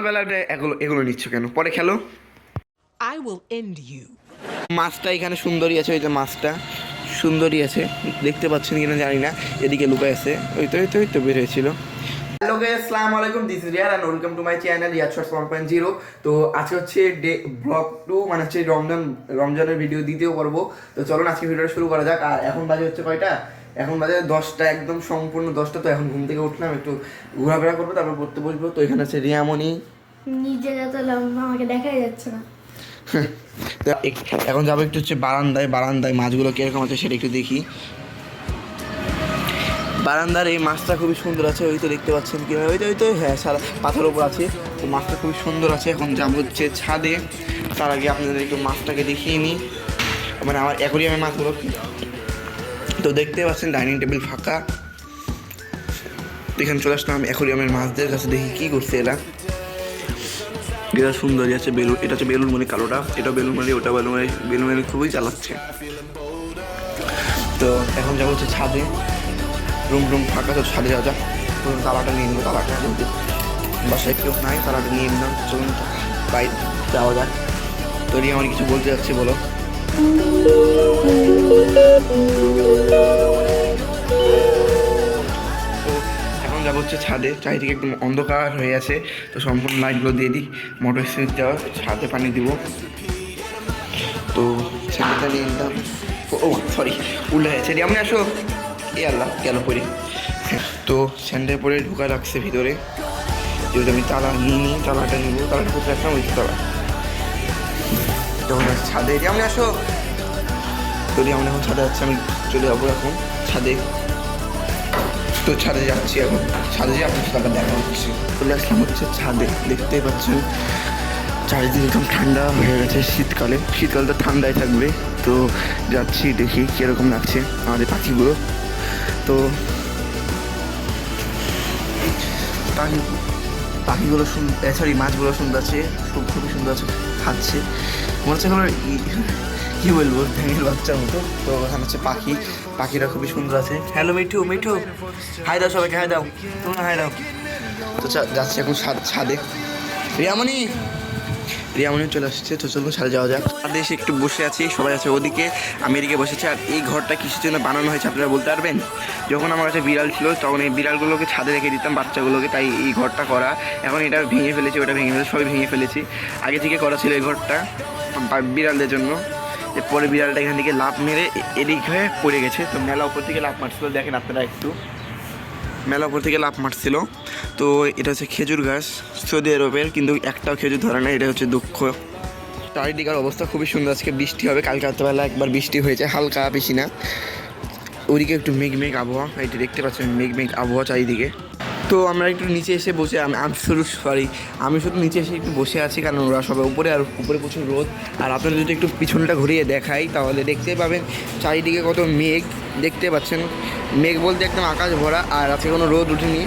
সকালবেলা এগুলো এগুলো নিচ্ছ কেন? পরে খেলো। I will end you. মাছটা এখানে সুন্দরী আছে, ওই যে মাছটা সুন্দরী আছে, দেখতে পাচ্ছেন কিনা জানি না, এদিকে লুকায় আছে, ওই তো বের হয়েছিল। হ্যালো গাইস, আসসালামু আলাইকুম, this is Riyad and welcome to my channel Riyad shorts 1.0। তো আজকে হচ্ছে ডে ব্লগ 2, মানে হচ্ছে রমজানের ভিডিও দ্বিতীয় পর্ব। তো চলুন আজকে ভিডিওটা শুরু করা যাক। আর এখন বাজে হচ্ছে কয়টা? এখন বাজে 10টা, একদম সম্পূর্ণ 10টা। তো এখন ঘুম থেকে উঠলাম, একটু ঘোরাফেরা করবো, তারপর পড়তে বসবো। তো এখানে আছে রিয়ামণি, নিজে যত লম্বা আমাকে দেখাই যাচ্ছে না। এখন যাবো একটু হচ্ছে বারান্দায় মাছগুলো কিরকম আছে সেটা একটু দেখি। বারান্দার এই মাছটা খুবই সুন্দর আছে, ওই তো দেখতে পাচ্ছেন কি, ওই তো হ্যাঁ, সারা পাথরের উপর আছে। তো মাছটা খুবই সুন্দর আছে। এখন যাবো হচ্ছে ছাদে, তার আগে আপনাদের একটু মাছটাকে দেখিয়ে নিই, মানে আমার অ্যাকোরিয়ামের মাছগুলো। তো দেখতে পাচ্ছেন ডাইনিং টেবিল ফাঁকা, এখানে চলে আসলাম অ্যাকোরিয়ামের মাছদের কাছে, দেখি কী করছে এরা। এটা সুন্দরই আছে, বেলুন, এটা হচ্ছে বেলুন মনি কালোটা, এটা বেলুন মনি, ওটা বেলুন মনি খুবই চালাচ্ছে। তো এখন যাবো হচ্ছে ছাদে, রুম ফাঁকা, তো ছাদে যাওয়া যাক। তো তালাটা নিয়ে নেবো, তালাটা বাসায় কেউ নাই, তালাটা নিয়ে নিলাম। চলুন বাইরে যাওয়া যাক। তো রিয়া আমার কিছু বলতে যাচ্ছি, বলো। তো এখন যাবো হচ্ছে ছাদে, চারিদিকে একদম অন্ধকার হয়ে আছে। তো সম্পূর্ণ লাইটগুলো দিয়ে দিই, মোটর সুইচ দেওয়া, ছাদে পানি দিব। তো ছাদটা নিয়ে নিলাম। ও সরি, উল্টে গেছে। রিয়া আসো, এ আল্লাহ গেল পরে। তো স্যান্ডেল পরে ঢুকা রাখছে ভিতরে, যেহেতু আমি তালা নিয়ে নিই, তালাটা নিব, তালাটা কোথায় রাখলাম, ওই তালা। তখন ছাদে রিয়ামনি আসো। তো রিয়ামনি এখন ছাদে যাচ্ছে, আমি চলে যাবো এখন ছাদে। তো ছাদে যাচ্ছি এখন, ছাদে যেয়ে আপনার সাথে আবার দেখা হচ্ছে। চলে আসলাম হচ্ছে ছাদে, দেখতেই পাচ্ছেন চারিদিকে একদম ঠান্ডা হয়ে গেছে। শীতকালে তো ঠান্ডায় থাকবে। তো যাচ্ছি, দেখি কীরকম লাগছে আমাদের পাখিগুলো। তো পাখিগুলো সরি মাছগুলো সুন্দর আছে, খুবই সুন্দর আছে, খাচ্ছে, মনে হচ্ছে কোনো কী বলবো, ভ্যাঙের বাচ্চার মতো। তো ওখানে হচ্ছে পাখিরা খুবই সুন্দর আছে। হ্যালো মিঠু, হাই দাও সবাইকে, হাই দাও, তোমরা হাই দাও। তো যাচ্ছি এখন ছাদে। রিয়ামণি চলে আসছে, তো চলুন ছাদে যাওয়া যাক। ছাদে এসে একটু বসে আছি, সবাই আছে ওদিকে, আমি এদিকে বসেছি। আর এই ঘরটা কিসের জন্য বানানো হয়েছে আপনারা বলতে পারবেন? যখন আমার কাছে বিড়াল ছিল তখন এই বিড়ালগুলোকে ছাদে রেখে দিতাম, বাচ্চাগুলোকে, তাই এই ঘরটা করা। এখন এটা ভেঙে ফেলেছি, ওটা ভেঙে ফেলেছি, সবই ভেঙে ফেলেছি। আগে থেকে করা ছিল এই ঘরটা বিড়ালদের জন্য। এরপরে বিড়ালটা এখান থেকে লাফ মেরে এদিক হয়ে পড়ে গেছে। তো মেলা উপর থেকে লাফ মারছিল, দেখেন আপনারা একটু, মেলা উপর থেকে লাফ মারছিল। তো এটা হচ্ছে খেজুর গাছ সৌদি আরবের, কিন্তু একটাও খেজুর ধরে না, এটা হচ্ছে দুঃখ। চারিদিকের অবস্থা খুবই সুন্দর। আজকে বৃষ্টি হবে, কালকে রাত্রেবেলা একবার বৃষ্টি হয়েছে, হালকা, বেশি না। ওইদিকে একটু মেঘ আবহাওয়া, এইটা দেখতে পাচ্ছেন মেঘ আবহাওয়া চারিদিকে। তো আমরা একটু নিচে এসে বসে, আমি শুধু নিচে এসে একটু বসে আছি, কারণ ওরা সবাই উপরে, আর উপরে প্রচুর রোদ। আর আপনারা যদি একটু পিছনটা ঘুরিয়ে দেখাই তাহলে দেখতে পাবেন চারিদিকে কত মেঘ, দেখতে পাচ্ছেন মেঘ বলতে একদম আকাশ ভরা। আর আজকে কোনো রোদ উঠেনি।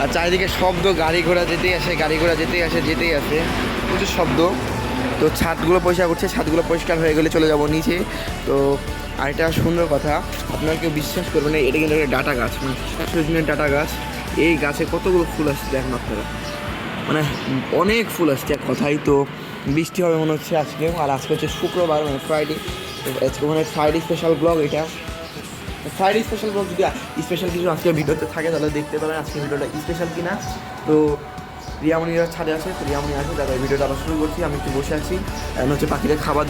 আর চারিদিকে শব্দ, গাড়ি ঘোড়া যেতেই আসে, প্রচুর শব্দ। তো ছাদগুলো পরিষ্কার হয়ে গেলে চলে যাব নিচে। তো আরেকটা সুন্দর কথা, আপনারা কেউ বিশ্বাস করবেন না, এটা কিন্তু একটা ডাটা গাছ, মানে সজনের ডাটা গাছ। এই গাছে কতগুলো ফুল আসছে দেখেন আপনারা, মানে অনেক ফুল আসছে এক কথাই। তো বৃষ্টি হবে মনে হচ্ছে আজকে। আর আজকে হচ্ছে শুক্রবার, মানে ফ্রাইডে। তো আজকে মানে ফ্রাইডে স্পেশাল ব্লগ, এটা ফ্রাইডে স্পেশাল ব্লগ। যদি স্পেশাল কিছু আজকে ভিডিওতে থাকে তাহলে দেখতে পাবেন আজকে ভিডিওটা স্পেশাল কিনা। তো রিয়ামণিরা ছাদে আছে, তো রিয়ামণি আছে, তারপরে ভিডিওটা আবার শুরু করছি। আমি একটু বসে আছি, এখন হচ্ছে পাখিদের খাবার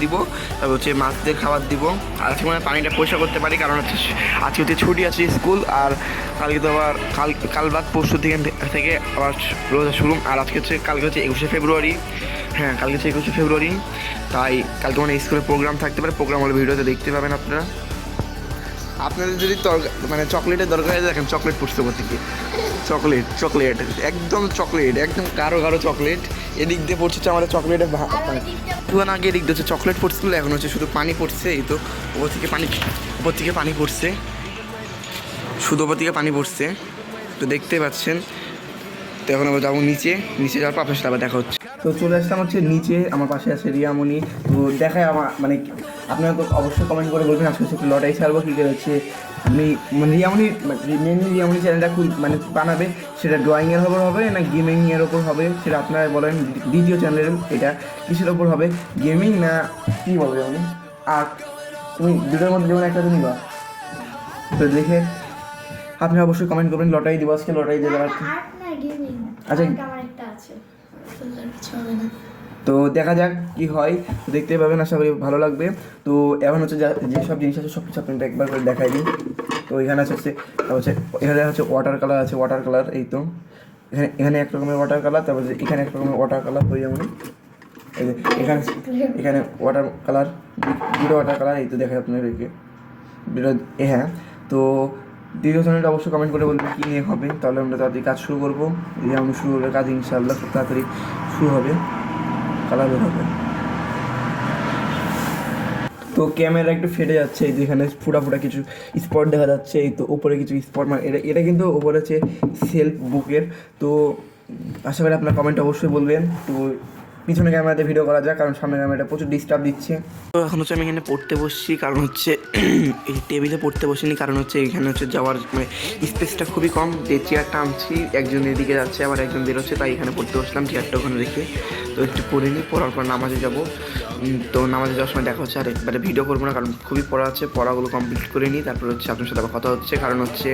দিব, তারপর হচ্ছে মাছদের খাবার দিব। আর আজকে মানে পানিটা পরিষ্কার করতে পারি, কারণ হচ্ছে আজকে হচ্ছে ছুটি আছে স্কুল। আর কালকে তো আবার কাল বাদ পরশু থেকে আবার রোজা শুরু। আর কালকে হচ্ছে 21শে ফেব্রুয়ারি। হ্যাঁ, কালকে হচ্ছে 21শে ফেব্রুয়ারি, তাই কালকে মানে স্কুলে প্রোগ্রাম থাকতে পারে। প্রোগ্রাম হলে ভিডিওতে দেখতে পাবেন আপনারা। আপনাদের যদি মানে চকলেটের দরকার হয়, দেখেন চকলেট পড়ছে থেকে, চকলেট একদম গাঢ় চকলেট। এদিক দিয়ে পড়ছে আমাদের চকলেটের তুয়ান, আগে এদিক দিয়ে হচ্ছে চকলেট পড়ছিল, এখন হচ্ছে শুধু পানি পড়ছে। এই তো উপর থেকে পানি পড়ছে, শুধু উপর থেকে পানি পড়ছে, তো দেখতে পাচ্ছেন। তো এখন আবার যাবো নিচে যাওয়ার পর আপনার সাথে আবার দেখা হচ্ছে। তো চলে আসলাম হচ্ছে নিচে, আমার পাশে আছে রিয়ামণি। তো দেখায় আমার মানে আপনারা তো অবশ্যই কমেন্ট করে বলবেন আজকে হচ্ছে একটু লটারি ছাড়বো কী করে হচ্ছে আপনি মানে রিয়ামণি মেনলি রিয়ামণি চ্যানেলটা মানে বানাবে, সেটা ড্রয়িংয়ের ওপর হবে না গেমিংয়ের ওপর হবে সেটা আপনারা বলেন। দ্বিতীয় চ্যানেল এটা কিসের ওপর হবে, গেমিং না কী বলবে আমি আর্ট, তুমি দুটোর মধ্যে যেমন একটা তুমি বা তো দেখে আপনি অবশ্যই কমেন্ট করবেন। লটারি দিব আজকে, লটারি দিয়ে দেওয়ার আর্ট না গেমিং, আচ্ছা। আমার একটা আছে, সুন্দর কিছু হবে না। তো দেখা যাক কি হয়, তো দেখতে পাবেন, আশা করি ভালো লাগবে। তো এখন হচ্ছে যেসব জিনিস আছে সব কিছু আপনাকে একবার করে দেখাই দিই। তো এখানে হচ্ছে এখানে হচ্ছে ওয়াটার কালার আছে, ওয়াটার কালার এই তো এখানে এক রকমের ওয়াটার কালার, তারপর এখানে এক রকমের ওয়াটার কালার হয়ে যেমন এই যে এখানে এখানে ওয়াটার কালার, দুটো ওয়াটার কালার এই তো দেখায় আপনাদেরকে দুটো। হ্যাঁ, তো দ্বিতীয় চ্যানেলটা অবশ্যই কমেন্ট করে বলবেন কী নিয়ে হবে, তাহলে আমরা তাড়াতাড়ি কাজ শুরু করবো। এই আমি শুরু হবে কাজ ইনশাআল্লাহ, খুব তাড়াতাড়ি শুরু হবে, কালার বের হবে। তো ক্যামেরা একটু ফেটে যাচ্ছে, এই যে এখানে ফুটা ফুটা কিছু স্পট দেখা যাচ্ছে, এই তো উপরে কিছু স্পট, মানে এটা কিন্তু উপরে হচ্ছে সেলফ বুকের। তো আশা করি আপনার কমেন্ট অবশ্যই বলবেন। তো পিছনে ক্যামেরাতে ভিডিও করা যায়, কারণ সামনে ক্যামেরাটা প্রচুর ডিস্টার্ব দিচ্ছে। তো এখন হচ্ছে আমি এখানে পড়তে বসছি, কারণ হচ্ছে এই টেবিলে পড়তে বসিনি, কারণ হচ্ছে এখানে হচ্ছে যাওয়ার মানে স্পেসটা খুবই কম। যে চেয়ারটা আনছি, একজন এদিকে যাচ্ছে আবার একজন বেরোচ্ছে, তাই এখানে পড়তে বসলাম চেয়ারটা ওখানে রেখে। তো একটু পড়ে নিই, পড়ার পর নামাজে যাব। তো নামাজে যাওয়ার সময় দেখা হচ্ছে, আর একবারে ভিডিও করবো না, কারণ খুবই পড়া আছে, পড়াগুলো কমপ্লিট করে নিই, তারপর হচ্ছে আপনার সাথে আবার কথা হচ্ছে। কারণ হচ্ছে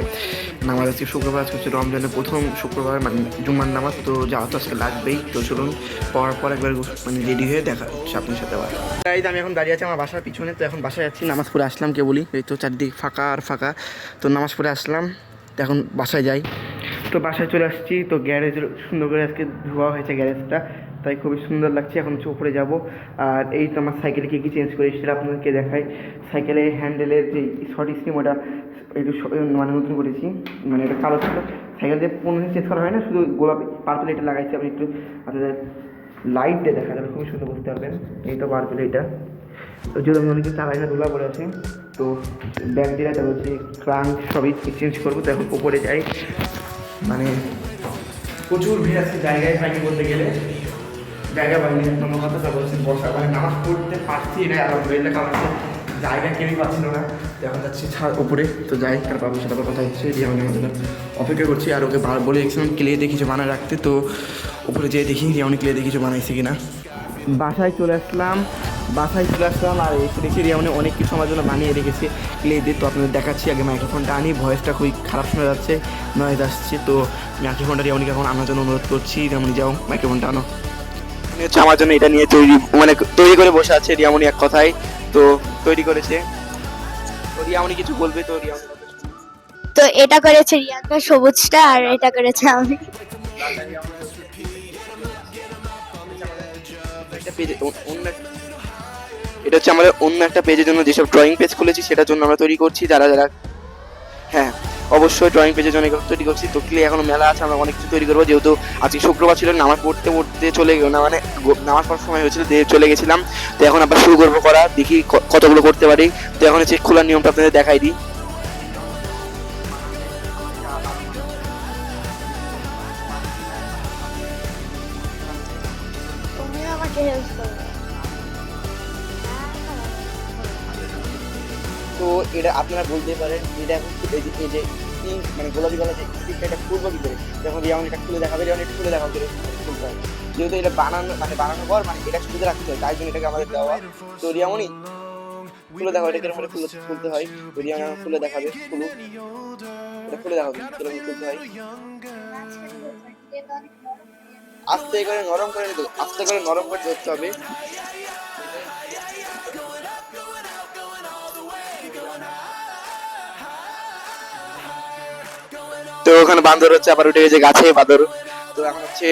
নামাজ আজকে শুক্রবার, আজকে হচ্ছে রমজানের প্রথম শুক্রবার, মানে জুম্মার নামাজ, তো যাওয়া তো আজকে লাগবেই। তো চলুন পড়ার পর একবার মানে রেডি হয়ে দেখা হচ্ছে আপনার সাথে আবার। তাই আমি এখন দাঁড়িয়ে আছি আমার বাসার পিছনে, তো এখন বাসায় যাচ্ছি, নামাজ পড়ে আসলাম কে বলি, এই তো চারদিকে ফাঁকা আর ফাঁকা। তো নামাজ পড়ে আসলাম, তো এখন বাসায় যাই। তো বাসায় চলে আসছি, তো গ্যারেজ সুন্দর করে আজকে ধোয়া হয়েছে গ্যারেজটা, তাই খুবই সুন্দর লাগছে। এখন হচ্ছে উপরে যাবো। আর এই তো আমার সাইকেলে কী কী চেঞ্জ করে সেটা আপনাদেরকে দেখাই। সাইকেলের হ্যান্ডেলের যে শর্ট স্ক্রিম ওটা একটু মানে নতুন করেছি, মানে এটা কালো ছিল, সাইকেল দিয়ে পুনরায় চেঞ্জ করা হয় না, শুধু গোলাপি পার্পল এটা লাগাইছি। আপনি একটু আপনাদের লাইট দিয়ে দেখা যাবে, খুবই সুন্দর বুঝতে পারবেন। এই তো পার্পল এটা, তো যদি আমি অনেকে চালাই না ধুলা পড়ে আছে, তো ব্যাগ দিয়ে তারপর হচ্ছে ক্রাঙ্ক সবই চেঞ্জ করবো। তো এখন উপরে যাই, মানে প্রচুর ভিড় আছে জায়গায় পাইনি বলতে গেলে, জায়গা পাইনি কোনো কথা। তারপর হচ্ছে বসা মানে নামাজ পড়তে পারছি এটাই আলহামদুলিল্লাহ, কারণ হচ্ছে জায়গা কেউই পাচ্ছিল না। দেখা যাচ্ছে ছাদ উপরে, তো যাই, তার বাবুর সাথে কথা হচ্ছে যে আমি আমাদের অপেক্ষা করছি। আর ওকে বলে দেখছিলাম ক্লে দিয়ে কিছু বানায় রাখতে, তো উপরে যেয়ে দেখি যে অনেক ক্লে দিয়ে কিছু বানাইছে কিনা। বাসায় চলে আসলাম, আর এসে দেখি রিয়ামনি অনেক কিছু আমার জন্য বানিয়ে রেখেছে ক্লে দিয়ে। তো আপনাদের দেখাচ্ছি, আগে মাইক্রোফোনটা আনি, ভয়েসটা খুবই খারাপ শোনা যাচ্ছে, নয়েজ আসছে। তো মাইক্রোফোনটা রিয়ামনিকে এখন আনার জন্য অনুরোধ করছি, রিয়ামনি যাও মাইক্রোফোনটা আনো। হচ্ছে আমার জন্য এটা নিয়ে তৈরি করে বসে আছে রিয়ামনি এক কথায়, তো তৈরি করেছে। তো রিয়ামনি কিছু বলবে, তো রিয়ামনি তো এটা করেছে রিয়াঙ্কা সবুজটা, আর এটা করেছে আমি। এটা হচ্ছে আমাদের অন্য একটা পেজের জন্য, যেসব ড্রয়িং পেজ খুলেছি সেটার জন্য আমরা তৈরি করছি। যারা হ্যাঁ অবশ্যই ড্রয়িং পেজের জন্য তৈরি করছি। তো ক্লে এখনো মেলা আছে, আমরা অনেক কিছু তৈরি করবো, যেহেতু আজকে শুক্রবার ছিল, নামাজ পড়তে চলে গেল না, মানে নামাজ পড়ার সময় হয়েছিল, দিয়ে চলে গেছিলাম। তো এখন আবার শুরু করবো করা, দেখি কতগুলো করতে পারি। তো এখন হচ্ছে খোলার নিয়মটা আপনাদের দেখাই দিই। তুমি আমাকে হেল্প করবে। তো এটা আপনারা বলতে পারেন, এটা এই যে মানে গোলাপি কালার যে স্টিকটা, এটা খুলবো কি করে? যখন রিয়ামনি এটা খুলে দেখাবে, রিয়ামনি এটা খুলে দেখাবে খুলতে হয়, যেহেতু এটা বানানোর পর মানে এটা সুবিধা রাখতে হয়, তাই জন্য এটাকে আমাদের দেওয়া। তো রিয়ামনি খুলে দেখাবে, এটা কিরকম খুলতে হয়। তো রিয়ামনি খুলে দেখাবে, এটা খুলে দেখাবে কিরকম খুলতে হয়। আস্তে করে নরম করে নিতে, আস্তে করে নরম করে ধরতে হবে। তো ওখানে বান্দর হচ্ছে, আবার উঠে গেছে গাছে বাঁদর। তো এখন হচ্ছে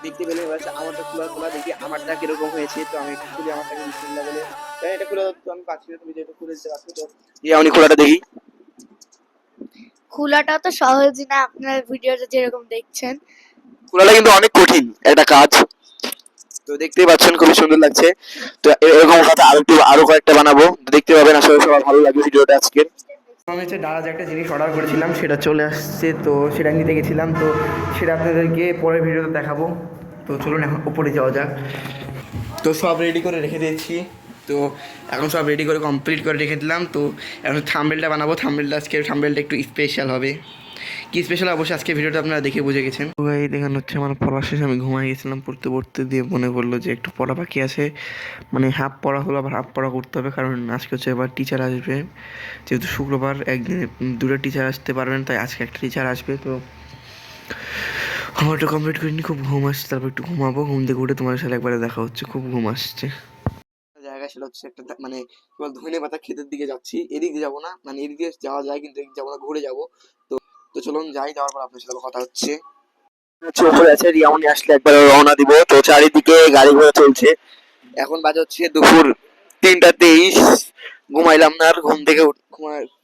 দেখতে পেলে হয়েছে আমারটা খোলা, দেখি আমারটা কিরকম হয়েছে। তো আমি একটু খুলি, আমারটাকে বিসমিল্লাহ বলে, এটা খুলে তো আমি পাচ্ছি না, তুমি যেহেতু খুলে দিতে পারছো। তো আমি খোলাটা দেখি। খোলাটা তো সহজ না, আপনার ভিডিওটা যেরকম দেখছেন। খোলাটা কিন্তু অনেক কঠিন একটা কাজ, তো দেখতেই পাচ্ছেন খুবই সুন্দর লাগছে। তো এরকম কথা আরো কয়েকটা বানাবো, দেখতে পাবেন। আসলে সবার ভালো লাগবে ভিডিওটা আজকের। আমি হচ্ছে দারাজ একটা জিনিস অর্ডার করেছিলাম, সেটা চলে আসছে, তো সেটা নিতে গেছিলাম। তো সেটা আপনাদেরকে পরের ভিডিওতে দেখাবো। তো চলুন এখন উপরে যাওয়া যাক। তো সব রেডি করে রেখে দিয়েছি, তো এখন সব রেডি করে কমপ্লিট করে রেখে দিলাম। তো এখন থাম্বনেলটা বানাবো, থাম্বনেলটা আজকে থাম্বনেলটা একটু স্পেশাল হবে। কি স্পেশাল অবশ্যই আজকে ভিডিওটা আপনারা দেখে বুঝে গেছেন। তো এই দেখানো হচ্ছে আমার পড়া শেষ, আমি ঘুমাই গেছিলাম পড়তে পড়তে, দিয়ে মনে পড়লো যে একটু পড়া বাকি আছে, মানে হাফ পড়া হলো আবার হাফ পড়া করতে হবে, কারণ আজকে হচ্ছে এবার টিচার আসবে, যেহেতু শুক্রবার একদিনে দুটো টিচার আসতে পারবেন, তাই আজকে একটা টিচার আসবে। তো আমার ওটা কমপ্লিট করিনি, খুব ঘুম আসছে, তারপর একটু ঘুমাবো, ঘুম থেকে উঠে তোমার সাথে একবারে দেখা হচ্ছে, খুব ঘুম আসছে। জায়গা সেটা হচ্ছে একটা মানে ধনে পাতা ক্ষেতের দিকে যাচ্ছি, এদিক দিয়ে যাবো না, মানে এদিক দিয়ে যাওয়া যায় কিন্তু এদিক যাবো না, ঘুরে যাবো। তো তো চলুন যাই, যাওয়ার পর আপনার সাথে কথা হচ্ছে। উপরে আছে রিয়ামনি আসলে একবার রওনা দিব। তো চারিদিকে গাড়ি ঘোড়া চলছে, এখন বাজে হচ্ছে দুপুর 3:23। ঘুমাইলাম না আর, ঘুম থেকে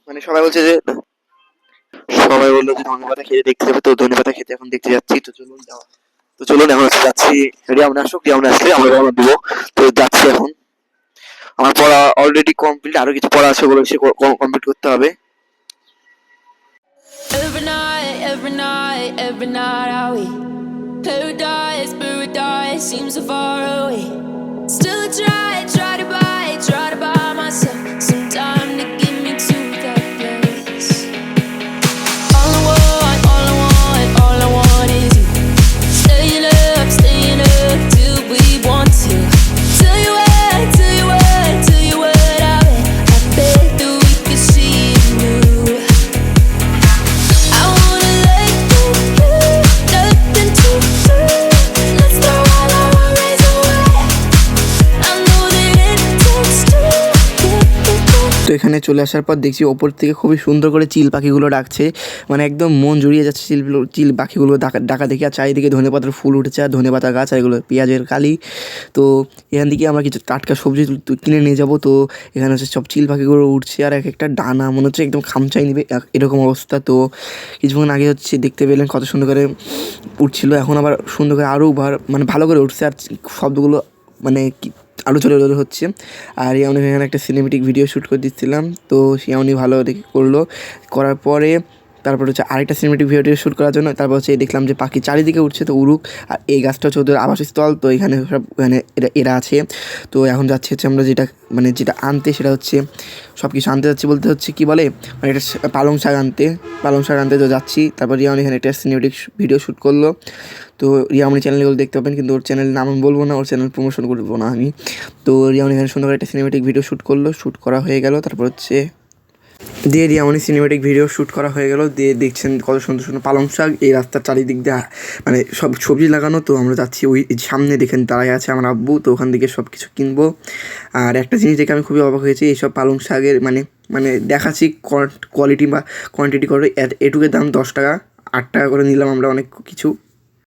মানে সবাই বললো যে ধনে পাতা খেতে দেখতে যাবে, তো ধনে পাতা খেতে এখন দেখতে যাচ্ছি। তো চলুন যাওয়া, তো চলুন এখন হচ্ছে যাচ্ছি, রিয়ামনি আসুক, রিয়ামনি আসলে আমরা রওনা দিব। তো যাচ্ছি এখন, আমার পড়া অলরেডি কমপ্লিট, আরো কিছু পড়া আছে, ওগুলো কমপ্লিট করতে হবে। Every night are we paradise seems so far away. Still I try to buy myself some time to get me to that place. All I want is you. Staying up till we want to. Tell you what I bet that we could see it new. I wanna let you do, nothing to do. Let's go while our rays away. I know that it takes two. তো এখানে চলে আসার পর দেখছি ওপর থেকে খুবই সুন্দর করে চিল পাখিগুলো ডাকছে, মানে একদম মন জুড়িয়ে যাচ্ছে চিল পাখিগুলো ডাকা দেখে। আর চারিদিকে ধনেপাতার ফুল উঠেছে, আর ধনেপাতা গাছ, আর এগুলো পেঁয়াজের কালি। তো এখান থেকে আমরা কিছু টাটকা সবজি কিনে নিয়ে যাব। তো এখানে হচ্ছে সব চিল পাখিগুলো উঠছে, আর এক একটা ডানা মনে হচ্ছে একদম খামচাই নেবে এরকম অবস্থা। তো কিছুক্ষণ আগে হচ্ছে দেখতে পেলেন কত সুন্দর করে উঠছিল, এখন আবার সুন্দর করে আরও মানে ভালো করে উঠছে, আর শব্দগুলো মানে আরও চলে হচ্ছে। আর ইয়াউনি এখানে একটা সিনেমেটিক ভিডিও শ্যুট করে দিচ্ছিলাম, তো ইয়াউনি ভালো দেখে করলো, করার পরে তারপর হচ্ছে আরেকটা সিনেমেটিক ভিডিও শ্যুট করার জন্য তারপর হচ্ছে দেখলাম যে পাখি চারিদিকে উঠছে, তো উড়ুক। আর এই গাছটা হচ্ছে ওদের আবাসস্থল, তো এখানে সব মানে এরা আছে। তো এখন যাচ্ছে হচ্ছে আমরা যেটা আনতে, সেটা হচ্ছে সব কিছু আনতে যাচ্ছি, বলতে হচ্ছে কি বলে, মানে এটা পালং শাক আনতে তো যাচ্ছি। তারপর রিয়ামনি এখানে একটা সিনেমেটিক ভিডিও শ্যুট করলো। তো রিয়ামনি চ্যানেলগুলো দেখতে পাবেন, কিন্তু ওর চ্যানেলের নাম আমি বলবো না, ওর চ্যানেল প্রমোশন করবো না আমি। তো রিয়ামনি এখানে সুন্দর করে একটা সিনেমেটিক ভিডিও শ্যুট করলো, শ্যুট করা হয়ে গেল। তারপর হচ্ছে দিয়ে রিয়ামনি সিনেমেটিক ভিডিও শ্যুট করা হয়ে গেল, দিয়ে দেখছেন কত সুন্দর সুন্দর পালং শাক এই রাস্তার চারিদিক দিয়ে, মানে সব সবজি লাগানো। তো আমরা যাচ্ছি ওই সামনে, দেখেন দাঁড়ায় আছে আমার আব্বু, তো ওখান থেকে সব কিছু কিনবো। আর একটা জিনিস দেখে আমি খুবই অবাক হয়েছি, এইসব পালং শাকের মানে দেখাচ্ছি কোয়ালিটি বা কোয়ান্টিটি করে, এটুকের দাম 10 টাকা, 8 টাকা করে নিলাম আমরা অনেক কিছু।